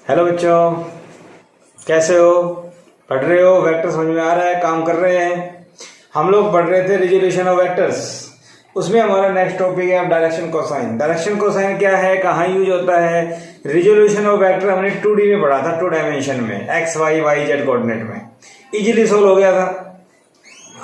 Hello बच्चों, कैसे हो? पढ़ रहे हो? वेक्टर समझ में आ रहा है? काम कर रहे हैं? हम लोग पढ़ रहे थे रिजोल्यूशन ऑफ वेक्टर्स। उसमें हमारा नेक्स्ट टॉपिक है अब डायरेक्शन कोसाइन। डायरेक्शन कोसाइन क्या है, कहाँ यूज होता है? रिजोल्यूशन ऑफ वेक्टर हमने 2D में पढ़ा था, 2 डायमेंशन में, X Y Y Z coordinate में। इजीली सोल्व हो गया था,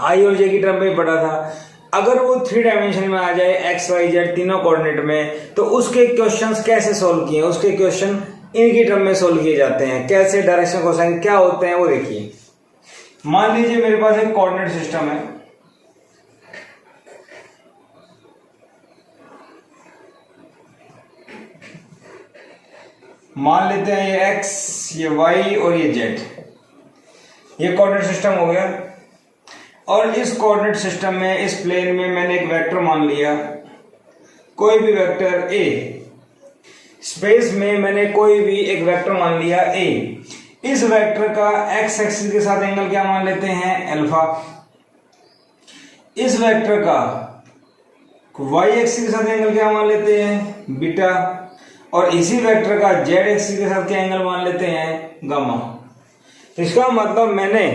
आई और जे की टर्म में पढ़ा था। अगर वो 3 डायमेंशन में आ जाए, एक्स वाई जेड तीनों कोऑर्डिनेट में, तो उसके क्वेश्चंस कैसे सोल्व किए? उसके क्वेश्चन इनकी टर्म में सोल्व किए जाते हैं। कैसे? डायरेक्शन कोसाइन क्या होते हैं वो देखिए। मान लीजिए मेरे पास एक कोऑर्डिनेट सिस्टम है। मान लेते हैं ये एक्स, ये वाई और ये जेड। ये कोऑर्डिनेट सिस्टम हो गया। और इस कोऑर्डिनेट सिस्टम में, इस प्लेन में मैंने एक वेक्टर मान लिया, कोई भी वेक्टर ए। स्पेस में मैंने कोई भी एक वेक्टर मान लिया ए। इस वेक्टर का एक्स एक्सिस के साथ एंगल क्या मान लेते हैं? अल्फा। इस वेक्टर का वाई एक्सिस के साथ एंगल क्या मान लेते हैं? बीटा। और इसी वेक्टर का जेड एक्सिस के साथ क्या एंगल मान लेते हैं? गामा। तो इसका मतलब मैंने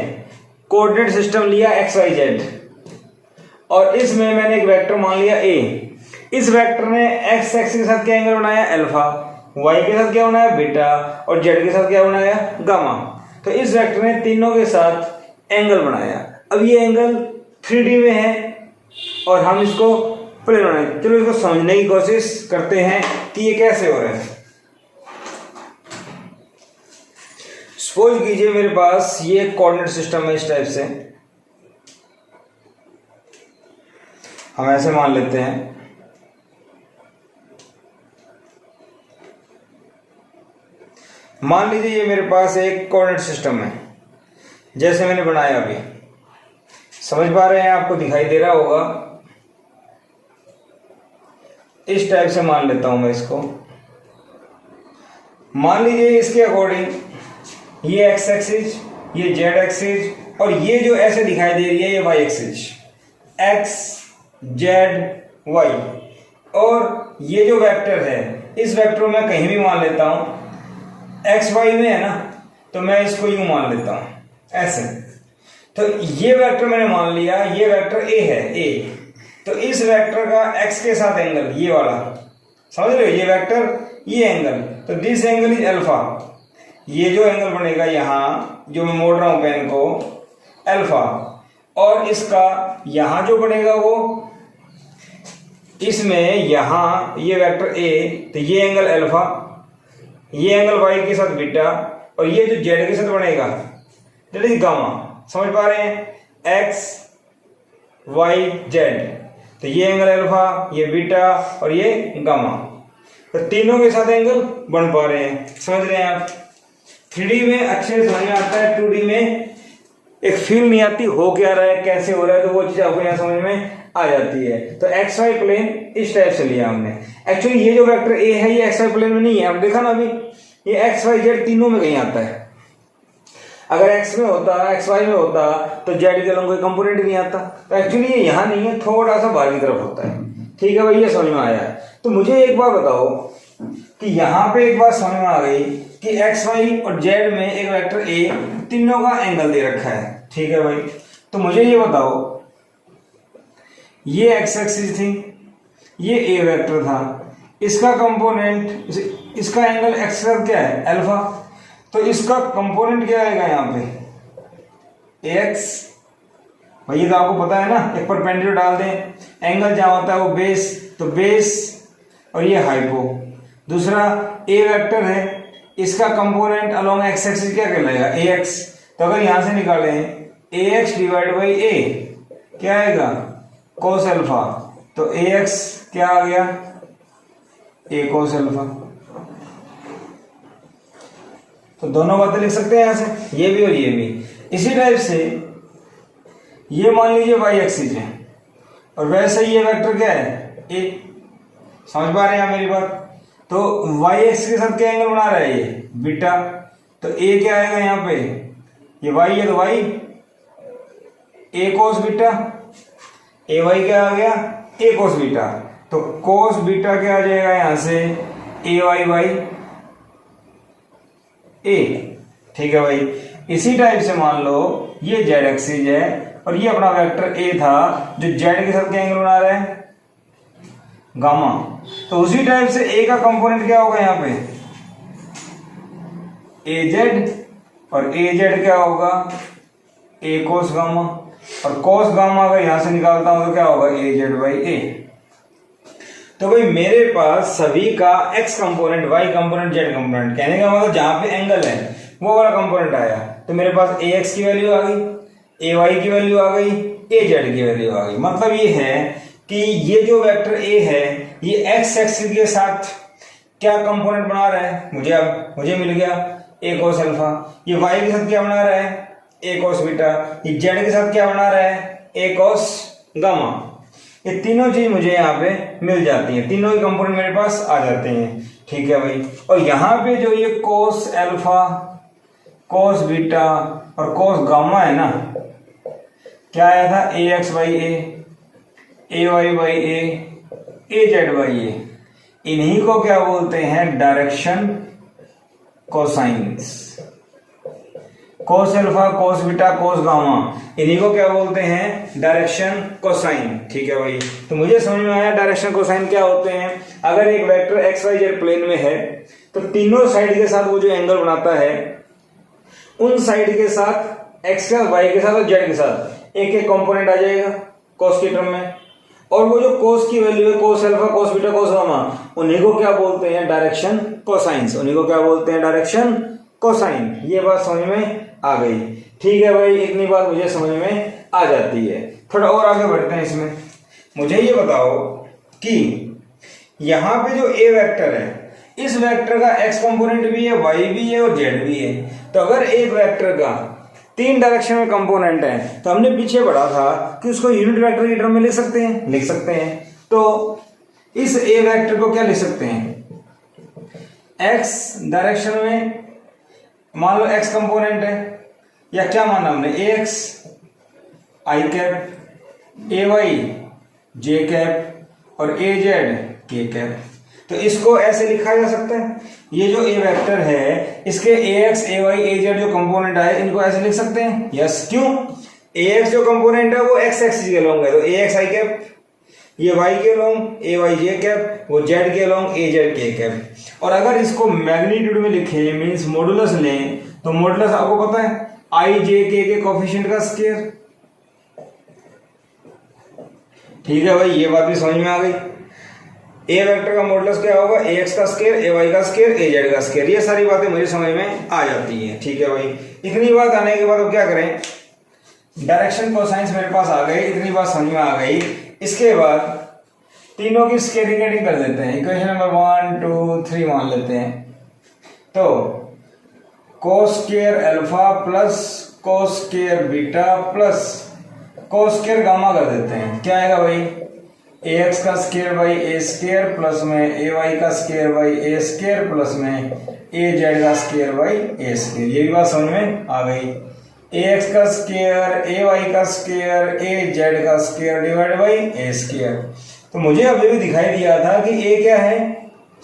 कोऑर्डिनेट सिस्टम लिया एक्स वाई जेड, और इसमें मैंने एक वेक्टर मान लिया ए। इस वेक्टर ने एक्स एक्सिस के साथ क्या एंगल बनाया? अल्फा। वाई के साथ क्या बनाया? बीटा। और जेड के साथ क्या बनाया? गामा। तो इस वेक्टर ने तीनों के साथ एंगल बनाया। अब ये एंगल 3D में है और हम इसको प्लेन बनाए। चलो इसको समझने की कोशिश करते हैं कि ये कैसे हो रहा है। सपोज कीजिए मेरे पास ये कोऑर्डिनेट सिस्टम है इस टाइप से। हम ऐसे मान लेते हैं। मान लीजिए ये मेरे पास एक कोऑर्डिनेट सिस्टम है जैसे मैंने बनाया अभी। समझ पा रहे हैं? आपको दिखाई दे रहा होगा। इस टाइप से मान लेता हूं मैं इसको। मान लीजिए इसके अकॉर्डिंग ये एक्स एक्सिस, ये जेड एक्सिस, और ये जो ऐसे दिखाई दे रही है ये Y axis. X Z Y. और ये जो वेक्टर है, इस वेक्टर को मैं कहीं भी मान लेता हूं। एक्स वाई में है ना, तो मैं इसको यूं मान लेता हूं ऐसे। तो ये वेक्टर मैंने मान लिया, ये वेक्टर ए है, ए। तो इस वेक्टर का एक्स के साथ एंगल ये वाला, समझ रहे हो? ये वेक्टर, ये एंगल, तो दिस एंगल इज अल्फा। ये जो एंगल बनेगा यहां, जो मैं मोड़ रहा हूं पेन को, अल्फा। और इसका यहां जो बनेगा वो, इसमें यहां ये वेक्टर ए, तो ये एंगल अल्फा, ये एंगल वाई के साथ बीटा, और ये जो जेड के साथ बनेगा दैट इज गामा। समझ पा रहे हैं? एक्स वाई जेड, तो ये एंगल अल्फा, ये बीटा और ये गामा। तो तीनों के साथ एंगल बन पा रहे हैं। समझ रहे हैं आप? 3D में अच्छे से समझ में आता है, 2D में एक फील नहीं आती हो क्या रहा है, कैसे हो रहा है। तो वो चीज आपको यहाँ समझ में आ जाती है। तो एक्स वाई प्लेन इस टाइप से लिया हमने। एक्चुअली ये जो वेक्टर ए है ये एक्स वाई प्लेन में नहीं है। आप देखा ना अभी, ये एक्स वाई जेड तीनों में कहीं आता है। अगर एक्स में होता, एक्स वाई में होता, तो जेड के अलग कोई कंपोनेंट ही नहीं आता। तो एक्चुअली ये यहाँ नहीं है, थोड़ा सा बाहर की तरफ होता है। ठीक है भाई, ये समझ में आया। तो मुझे एक बार बताओ कि यहाँ पे एक बात समझ में आ गई कि एक्स वाई और जेड में एक वेक्टर ए, तीनों का एंगल दे रखा है। ठीक है भाई, तो मुझे ये बताओ, ये एक्स एक्सिस थी, ये ए वेक्टर था, इसका कंपोनेंट, इसका एंगल एक्स क्या है? अल्फा। तो इसका कंपोनेंट क्या आएगा यहाँ पे? एक्स। भाई तो आपको पता है ना, एक परपेंडिकुलर डाल दें, एंगल जहां होता है वो बेस, तो बेस, और ये हाइपो। दूसरा ए वेक्टर है, इसका कंपोनेंट अलोंग एक्स एक्सिस क्या कहलाएगा? ए एक्स। तो अगर यहां से निकालें ए एक्स डिवाइड बाई ए, क्या आएगा? Cos alpha. तो ए एक्स क्या आ गया? ए कोस अल्फा। तो दोनों बातें लिख सकते हैं यहां से, ये भी और ये भी। इसी टाइप से ये मान लीजिए वाई एक्सिस है, और वैसे ये वेक्टर क्या है? ए। समझ पा रहे हैं मेरी बात? तो वाई एक्सिस के साथ क्या एंगल बना रहा है? ये बीटा। तो ए क्या आएगा यहाँ पे? ये वाई है तो वाई, ए कोस बीटा। ए वाई क्या आ गया? ए कोस बीटा। तो कोस बीटा क्या आ जाएगा यहां से? ए वाई वाई। ए। ठीक है भाई, इसी टाइप से मान लो ये जेड एक्सिस है और ये अपना वेक्टर ए था जो जेड के साथ क्या एंगल बना रहा है, गामा। तो उसी टाइप से ए का कंपोनेंट क्या होगा यहाँ पे, ए जेड, और ए जेड क्या होगा, ए कोस गामा, और कोस गामा अगर यहां से निकालता हूं तो क्या होगा, ए जेड बाई ए। तो भाई मेरे पास सभी का X component, Y component, Z component, कहने का मतलब जहां पे एंगल है वो वाला कंपोनेंट आया। तो मेरे पास ए एक्स की वैल्यू आ गई, ए वाई की वैल्यू आ गई, ए जेड की वैल्यू आ गई। मतलब ये है कि ये जो वेक्टर ए है ये एक्स एक्सिस के साथ क्या कंपोनेंट बना रहा है, मुझे मिल गया ए कोस अल्फा। ये वाई के साथ क्या बना रहा है, ए कोस बीटा। ये जेड के साथ क्या बना रहा है, ए कोस गामा। ये तीनों चीज मुझे यहाँ पे मिल जाती है, तीनों ही कंपोनेंट मेरे पास आ जाते हैं। ठीक है भाई, और यहाँ पे जो ये कोस अल्फा, कोस बीटा और कोस गामा है ना, क्या आया था, a x by a y by a z by a. इन्हीं को क्या बोलते हैं, direction cosines. Cos alpha, cos beta, cos gamma, इन्हीं को क्या बोलते हैं, डायरेक्शन कोसाइन। ठीक है भाई, तो मुझे समझ में आया डायरेक्शन कोसाइन क्या होते हैं। अगर एक vector X Y Z plane में है तो तीनों साइड के साथ वो जो एंगल बनाता है उन साइड के साथ एक्स के साथ, वाई के साथ और जेड के साथ एक एक कंपोनेंट आ जाएगा कोस के टर्म में। और वो जो कोस की वैल्यू है, कोस alpha, cos beta, cos gamma, उन्हीं को क्या बोलते हैं, डायरेक्शन कोसाइंस। उन्हीं को क्या बोलते हैं, डायरेक्शन कोसाइन। ये बात समझ में आ गई। ठीक है भाई, इतनी बात मुझे समझ में आ जाती है। थोड़ा और आगे बढ़ते हैं इसमें। मुझे ये बताओ कि यहां पे जो ए वेक्टर है, इस वेक्टर का एक्स कंपोनेंट भी है, वाई भी है और जेड भी है। तो अगर एक वेक्टर का तीन डायरेक्शन में कंपोनेंट है तो हमने पीछे पढ़ा था कि उसको यूनिट वेक्टर की टर्म में लिख सकते हैं। तो इस ए वेक्टर को क्या लिख सकते हैं, एक्स डायरेक्शन में मान लो एक्स कंपोनेंट है, या क्या माना हमने, ए x i cap, a y j cap और ए जेड के कैप। तो इसको ऐसे लिखा जा सकता है, ये जो ए वेक्टर है इसके ए एक्स, ए वाई, ए जेड जो कंपोनेंट आए इनको ऐसे लिख सकते हैं। यस, क्यों, ए एक्स जो कंपोनेंट है वो एक्स एक्सिस के लॉन्ग है तो ए एक्स आई कैप, ये वाई के लॉन्ग ए वाई जे कैप, वो जेड के लॉन्ग ए जेड के कैप। और अगर इसको मैग्नीट्यूड में लिखे, मींस मॉडुलस लें, तो मॉडुलस आपको पता है आई जे के कोएफिशिएंट का स्क्वायर। ठीक है भाई, ये बात भी समझ में आ गई। ए वेक्टर का मॉडुलस क्या होगा, ए एक्स का स्क्वायर, ए वाई का स्क्वायर, ए जेड का स्क्वायर। ये सारी बातें मुझे समझ में आ जाती हैं। ठीक है भाई, इतनी बात आने के बाद अब क्या करें, डायरेक्शन कोसाइंस मेरे पास आ गई, इतनी बात समझ में आ गई। इसके बाद तीनों की स्केलिंग कर देते हैं। इक्वेशन नंबर 1 2 3 मान लेते हैं। तो कोस square alpha plus cos square beta plus cos square gamma कर देते हैं। क्या आएगा भाई, ए एक्स का square by A square plus में ए वाई का square by A square plus में ए जेड का स्क्वायर बाई ए स्क्वायर। ये भी बात समझ में आ गई। ए एक्स का स्क्वायर, ए वाई का स्क्वायर, ए जेड का square divide by A square. तो मुझे अभी भी दिखाई दिया था कि ए क्या है,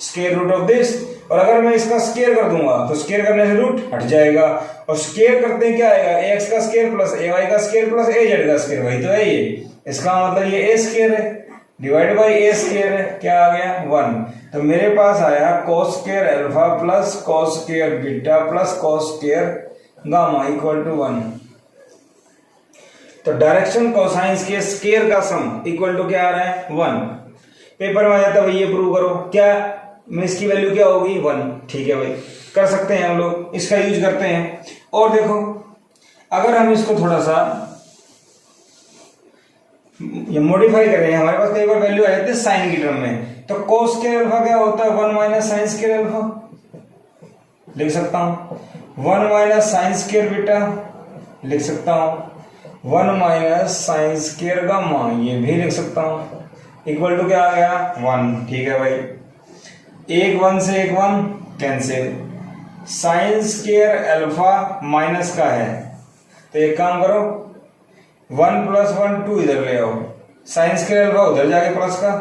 स्क्वायर रूट ऑफ दिस। और अगर मैं इसका स्क्वायर कर दूंगा तो स्क्वायर करने से रूट हट जाएगा, और स्क्वायर करते हैं क्या आएगा, ए एक्स का स्क्वायर प्लस ए वाई का स्क्वायर प्लस ए जेड का स्क्वायर। वही तो है ये, इसका मतलब ये ए स्क्वायर है डिवाइड बाई ए स्क्वायर है। क्या आ गया, 1। तो मेरे पास आया cos square alpha plus cos square beta plus cos square gamma equal to 1। तो डायरेक्शन कोसाइंस के स्क्वायर का सम इक्वल टू क्या आ रहा है, 1। पेपर में आ जाता है भाई, ये प्रूव करो, क्या में इसकी वैल्यू क्या होगी, 1। ठीक है भाई, कर सकते हैं हम लोग, इसका यूज करते हैं। और देखो अगर हम इसको थोड़ा सा ये मॉडिफाई कर रहे हैं, हमारे पास कई बार वैल्यू आ जाती है साइन की टर्म में। तो कोस स्क्वायर अल्फा क्या होता है, 1 माइनस साइन स्क्वायर अल्फा लिख सकता हूं, 1 माइनस साइन स्क्वायर बीटा लिख सकता हूं, 1 माइनस साइन स्क्वायर गामा ये भी लिख सकता हूं, इक्वल टू क्या आ गया, 1। ठीक है भाई, एक 1 से एक 1 cancel, sign square alpha minus का है तो एक काम करो 1 प्लस 1 2 इधर ले आओ, साइन स्क्वायर अल्फा उधर जाके प्लस का,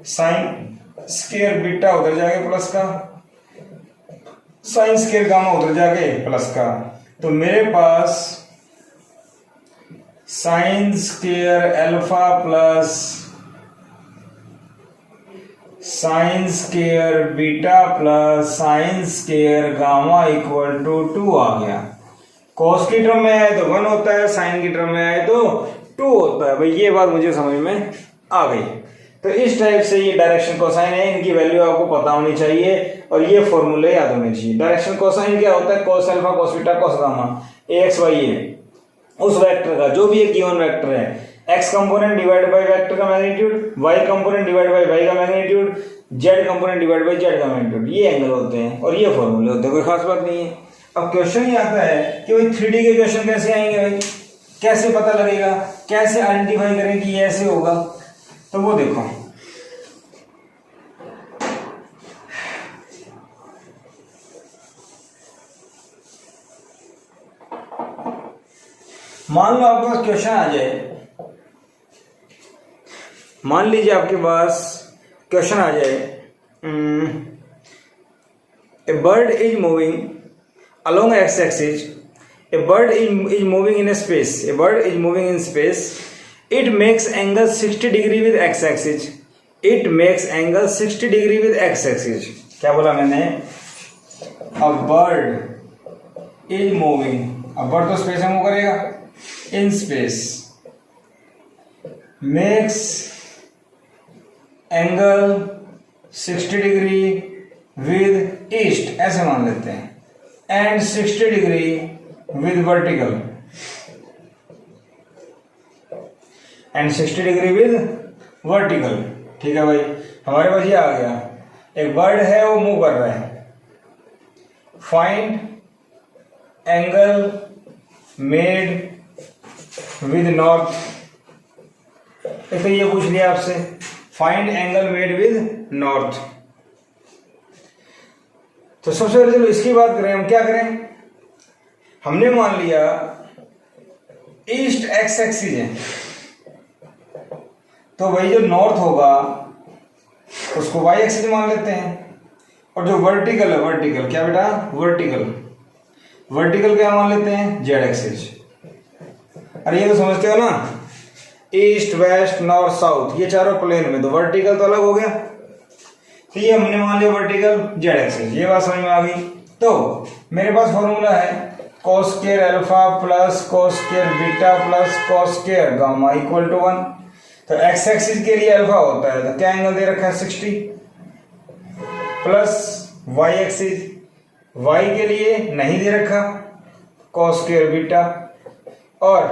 साइन स्क्वायर बीटा उधर जाके प्लस का, साइन स्क्वायर गामा उधर जाके प्लस का, तो मेरे पास sine square alpha plus sine square beta plus sine square gamma equal to 2 आ गया। कॉस की टर्म में आए तो 1 होता है, साइन की टर्म में आए तो 2 होता है। भाई ये बात मुझे समझ में आ गई। तो इस टाइप से ये डायरेक्शन कोसाइन है, इनकी वैल्यू आपको पता होनी चाहिए और ये फॉर्मूले याद होने चाहिए। डायरेक्शन कोसाइन क्या होता है? Cos alpha cos beta cos gamma x y है उस वेक्टर का, जो भी एक गिवन वेक्टर है, x component divide by vector का magnitude, y component divide by y का magnitude, z component divide by z का मैग्नीट्यूड, ये एंगल होते हैं और ये फॉर्मूले होते हैं, कोई खास बात नहीं है। अब क्वेश्चन ये आता है कि भाई 3D के क्वेश्चन कैसे आएंगे, भाई कैसे पता लगेगा, कैसे आइडेंटिफाई करें कि ये ऐसे होगा, तो वो देखो। मान लो आपके पास क्वेश्चन आ जाए, मान लीजिए आपके पास क्वेश्चन आ जाए, a bird is moving along x axis, a bird is moving in a space, a bird is moving in space, it makes angle 60 degree with x axis, it makes angle 60 degree with x axis। क्या बोला मैंने? a bird is moving, a bird तो space में move करेगा, in space makes angle 60 degree with east, ऐसे मान लेते हैं, and 60 degree with vertical, and 60 degree with vertical। ठीक है भाई, हमारे पास ये आ गया, एक बर्ड है वो मूव कर रहा है, find angle made with north. तो ये पूछ लिया आपसे, find angle made with north. तो सबसे पहले चलो इसकी बात करें, हम क्या करें, हमने मान लिया ईस्ट एक्स एक्सिस है, तो भाई जो नॉर्थ होगा उसको वाई एक्सिस मान लेते हैं, और जो वर्टिकल है, वर्टिकल क्या बेटा, वर्टिकल, वर्टिकल क्या मान लेते हैं, जेड एक्सिस। अरे ये तो समझते हो ना, ईस्ट वेस्ट नॉर्थ साउथ ये चारों प्लेन में, तो वर्टिकल तो अलग हो गया, तो ये हमने मान लिया वर्टिकल जेड एक्सिस। ये बात समझ में आ गई। तो मेरे पास फॉर्मूला है cos square alpha plus cos square beta plus cos square gamma equal to 1। तो एक्स एक्सिस के लिए अल्फा होता है, तो क्या एंगल दे रखा है 60, प्लस वाई एक्सिस, वाई के लिए नहीं दे रखा कॉस स्क्वायर बीटा, और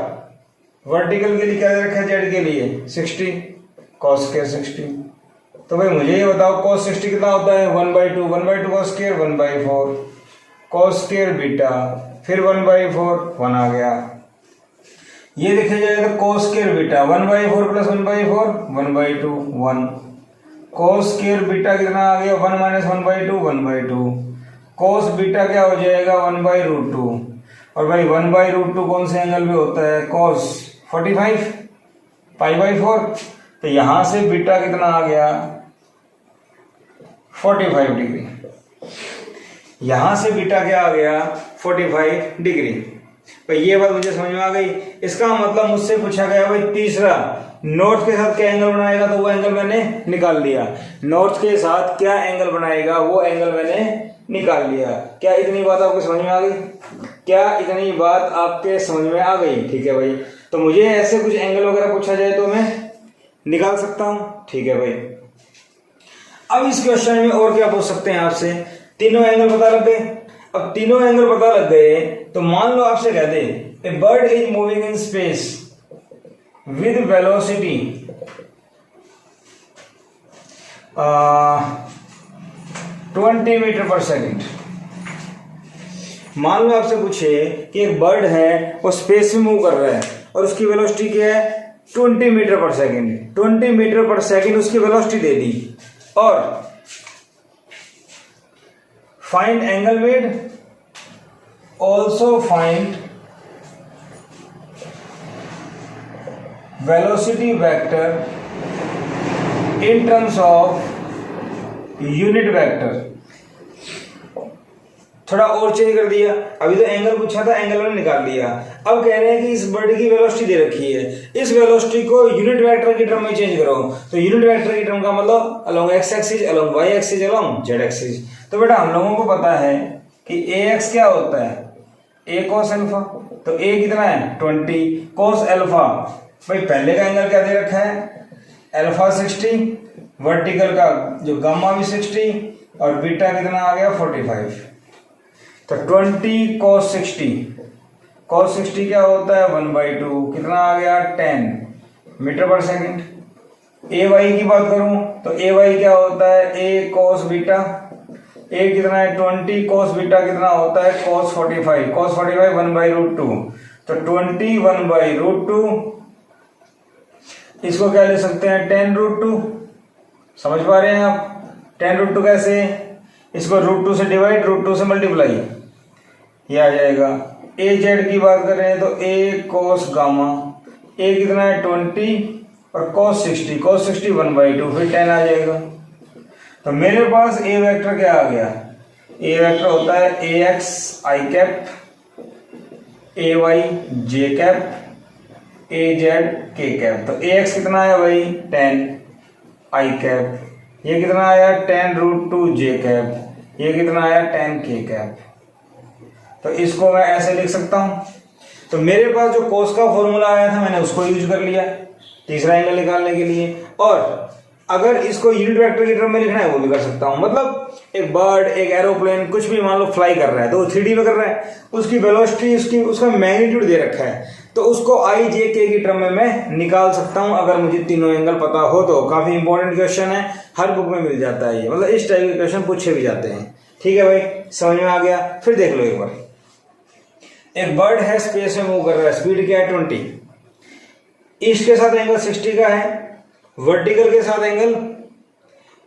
वर्टिकल के लिए क्या दे रखा है जेड के लिए 60 कॉस स्क्वायर 60। तो भाई मुझे ये बताओ cos 60 कितना होता है, 1/2, 1/2 cos square 1/4 cos square beta, फिर 1/4 1 आ गया। ये देखा जाए तो cos square beta 1/4 plus 1/4 1/2 1, cos square beta कितना आ गया 1 माइनस 1/2 1/2, cos बीटा क्या हो जाएगा 1/√2, और भाई 1/√2 कौन से एंगल में होता है, cos 45 π/4। तो यहां से बीटा कितना आ गया 45 डिग्री, यहां से बीटा क्या आ गया 45 डिग्री। भाई ये बात मुझे समझ में आ गई। इसका मतलब मुझसे पूछा गया भाई तीसरा, नॉर्थ के साथ क्या एंगल बनाएगा, तो वो एंगल मैंने निकाल लिया। नॉर्थ के साथ क्या एंगल बनाएगा वो एंगल मैंने निकाल लिया। क्या इतनी बात आपको समझ में आ गई? क्या इतनी बात आपके समझ में आ गई? ठीक है भाई, तो मुझे ऐसे कुछ एंगल वगैरह पूछा जाए तो मैं निकाल सकता हूं। ठीक है भाई, अब इस क्वेश्चन में और क्या पूछ सकते हैं आपसे, तीनों एंगल पता लग गए। अब तीनों एंगल पता लग गए तो मान लो आपसे कह दे a bird is moving in space with velocity 20 metre per second. मान लो आपसे पूछे कि एक बर्ड है वो स्पेस में मूव कर रहा है और उसकी वेलोसिटी क्या है 20 metre per second. 20 metre per second उसकी वेलोसिटी दे दी, और find angle made, also find velocity vector in terms of unit vector. थोड़ा और चेंज कर दिया। अभी तो एंगल पूछा था, एंगल में निकाल दिया। अब कह रहे हैं कि इस बर्ड की वेलोसिटी दे रखी है, इस वेलोसिटी को यूनिट वेक्टर की टर्म में चेंज करो। तो यूनिट वेक्टर की टर्म का मतलब along X axis, along Y axis, along Z axis. तो बेटा हम लोगों को पता है कि ए एक्स क्या होता है, ए कोस अल्फा। तो ए कितना है 20 कोस अल्फा। भाई पहले का एंगल क्या दे रखा है, अल्फा 60, वर्टिकल का जो गामा भी 60 और बीटा कितना आ गया 45। तो 20 cos 60, cos 60 क्या होता है 1/2, कितना आ गया 10 मीटर पर सेकंड। ए वाई की बात करूं तो ए वाई क्या होता है ए cos बीटा, ए कितना है 20 cos बीटा कितना होता है cos 45, cos 45 1/√2। तो 20 1/√2, इसको क्या ले सकते हैं 10√2। समझ पा रहे हैं आप 10√2 कैसे, इसको √2 से डिवाइड, √2 से मल्टीप्लाई, ये आ जाएगा। ए जेड की बात कर रहे हैं तो ए cos गामा, ए कितना है 20 और cos 60, cos 60 1/2, फिर 10 आ जाएगा। तो मेरे पास ए वेक्टर क्या आ गया, ए वेक्टर होता है ए x i cap, a y j cap, a z k cap. तो ए एक्स कितना है भाई 10 आई कैप, ये कितना आया 10√2 जे कैप, ये कितना आया 10 के कैप। तो इसको मैं ऐसे लिख सकता हूं। तो मेरे पास जो कोस का फॉर्मूला आया था मैंने उसको यूज कर लिया तीसरा एंगल निकालने के लिए, और अगर इसको यूनिट वेक्टर की टर्म में लिखना है वो भी कर सकता हूं। मतलब एक बर्ड, एक एरोप्लेन, कुछ भी मान लो फ्लाई कर रहा है तो वो 3D में कर रहा है, उसकी वेलोसिटी, उसका मैग्नीट्यूड दे रखा है, तो उसको आई जे के की टर्म में मैं निकाल सकता हूं अगर मुझे तीनों एंगल पता हो तो। काफी इंपॉर्टेंट क्वेश्चन है, हर बुक में मिल जाता है ये, मतलब इस टाइप के क्वेश्चन पूछे भी जाते हैं। ठीक है भाई, समझ में आ गया। फिर देख लो एक बार, एक बर्ड है स्पेस में मूव कर रहा है, स्पीड क्या है 20, ईस्ट के साथ एंगल 60 का है, वर्टिकल के साथ एंगल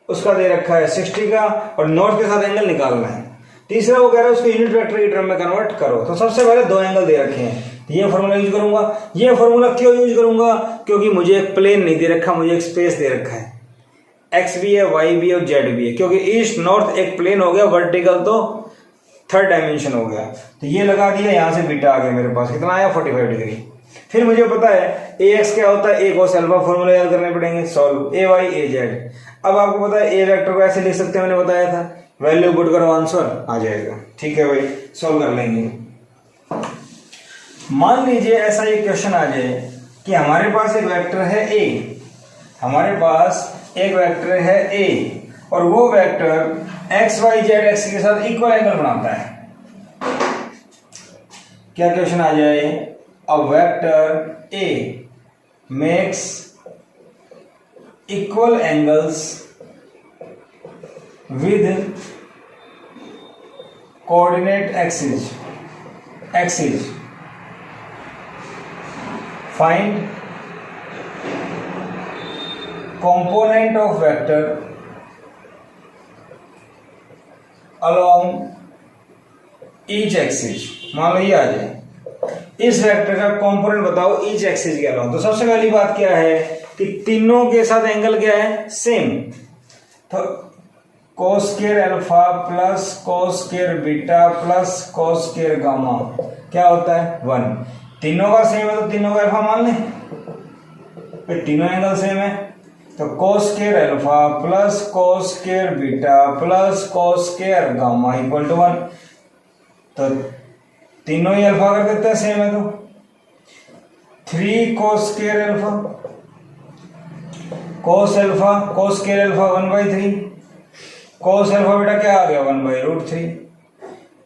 उसका दे रखा है 60 का, और नॉर्थ के साथ एंगल निकालना है। तीसरा वो कह रहा है उसको यूनिट वेक्टर की टर्म में कन्वर्ट करो। तो सबसे पहले दो एंगल दे रखे हैं, ये फॉर्मूला यूज करूंगा। ये फॉर्मूला क्यों यूज करूंगा, क्योंकि मुझे एक प्लेन नहीं दे रखा, मुझे एक स्पेस दे रखा है, एक्स भी है, वाई भी है और जेड भी है। क्योंकि ईस्ट नॉर्थ एक प्लेन हो गया, वर्टिकल तो थर्ड डायमेंशन हो गया। तो ये लगा दिया, यहां से बीटा आ गया मेरे पास, कितना आया 45 डिग्री। फिर मुझे पता है ए एक्स क्या होता है, ए cos अल्फा, फॉर्मूला याद करने पड़ेंगे, सॉल्व ए वाई ए जेड। अब आपको पता है ए वेक्टर को ऐसे लिख सकते हैं, मैंने बताया था, वैल्यू पुट करो आंसर आ जाएगा। ठीक है भाई, सॉल्व कर लेंगे। मान लीजिए ऐसा एक क्वेश्चन आ जाए कि हमारे पास एक वेक्टर है ए, हमारे पास एक वेक्टर है ए, और वो vector X Y Z X के साथ इक्वल एंगल बनाता है। क्या क्वेश्चन आ जाए, a vector A makes equal angles with coordinate axis, find component of vector along each axis। मान लो ये आ जाए, इस वेक्टर का कंपोनेंट बताओ ईच एक्सिस के अलाउंग। तो सबसे पहली बात क्या है कि तीनों के साथ एंगल क्या है सेम। तो cos square alpha plus cos square beta plus cos square gamma क्या होता है 1। तीनों का सेम है तो तीनों का अल्फा मान लें, फिर तीनों एंगल सेम है। तो cos square alpha plus cos square beta plus cos square gamma equal to 1। तो तीनों ही अल्फा कर देते हैं, सेम है तो 3 cos square alpha, cos square alpha 1/3, cos alpha beta क्या आ गया 1/√3,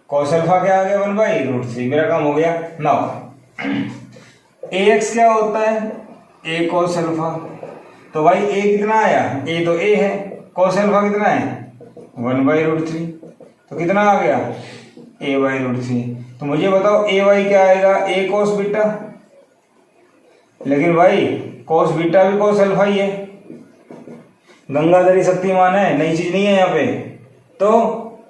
cos अल्फा क्या आ गया 1/√3, मेरा काम हो गया। नाउ ax क्या होता है a cos अल्फा। तो भाई a कितना आया, a तो a है, cos अल्फा कितना है 1/√3, तो कितना आ गया a/√3। तो मुझे बताओ a y क्या आएगा, a cos बीटा, लेकिन भाई cos बीटा भी cos अल्फा ही है, गंगाधरी शक्तिमान है, नई चीज नहीं है यहाँ पे। तो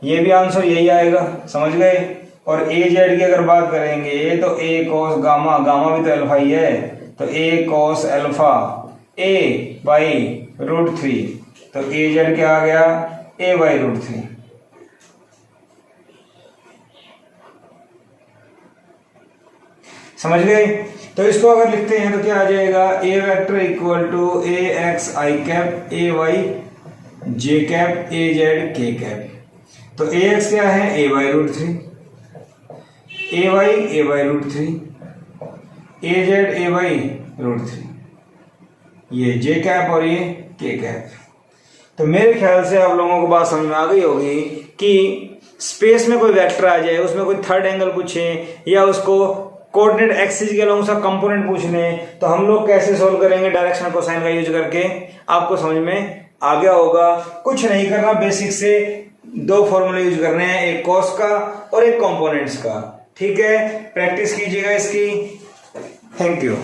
ये भी आंसर यही आएगा, समझ गए। और a z की अगर बात करेंगे तो a cos गामा, गामा भी तो अल्फा ही है, तो a cos अल्फा a/√3, तो a z क्या आ गया a/√3। समझ गए। तो इसको अगर लिखते हैं तो क्या आ जाएगा, a vector equal to a x i cap a y j cap a z k cap. तो ए एक्स क्या है, a y root 3, a y root 3, a z a y root 3, ये जे कैप और ये के कैप। तो मेरे ख्याल से आप लोगों को बात समझ में आ गई होगी कि स्पेस में कोई वेक्टर आ जाए, उसमें कोई थर्ड एंगल पूछे या उसको कोऑर्डिनेट एक्सिस के अलॉन्ग उसका कंपोनेंट पूछ लें तो हम लोग कैसे सोल्व करेंगे डायरेक्शन कोसाइन का यूज करके, आपको समझ में आ गया होगा। कुछ नहीं करना, बेसिक से 2 फॉर्मूले यूज करने हैं, एक कॉस का और एक कंपोनेंट्स का। ठीक है, प्रैक्टिस कीजिएगा इसकी। Thank you.